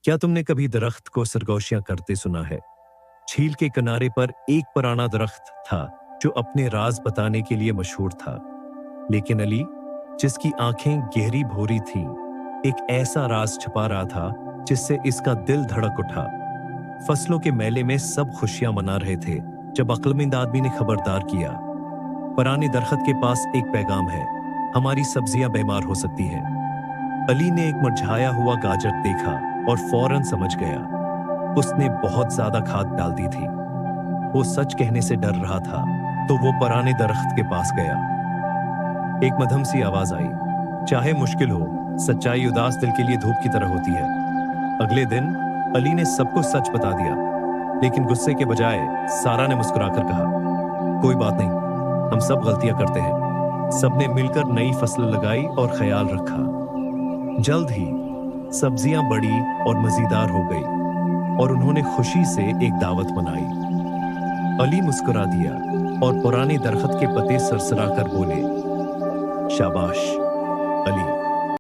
क्या तुमने कभी दरख्त को सरगोशियां करते सुना है? झील के किनारे पर एक पुराना दरख्त था जो अपने राज बताने के लिए मशहूर था। लेकिन अली, जिसकी आंखें गहरी भौरी थीं, एक ऐसा राज छुपा रहा था जिससे इसका दिल धड़क उठा। फसलों के मेले में सब खुशियां मना रहे थे जब अक्लमंद आदमी ने खबरदार किया, पुराने दरख्त के पास एक पैगाम है, हमारी सब्जियां बीमार हो सकती हैं। अली ने एक मुरझाया हुआ गाजर देखा और फौरन समझ गया। उसने बहुत ज्यादा खाद डाल दी थी। वो सच कहने से डर रहा था, तो वो पुराने दरख्त के पास गया। एक मध्यम सी आवाज आई, चाहे मुश्किल हो, सच्चाई उदास दिल के लिए धूप की तरह होती है। अगले दिन अली ने सबको सच बता दिया, लेकिन गुस्से के बजाय सारा ने मुस्कुराकर कहा, कोई बात नहीं, हम सब गलतियां करते हैं। सबने मिलकर नई फसल लगाई और ख्याल रखा। जल्द ही सब्जियां बड़ी और मजेदार हो गई और उन्होंने खुशी से एक दावत मनाई। अली मुस्कुरा दिया और पुराने दरख्त के पत्ते सरसरा कर बोले, शाबाश अली,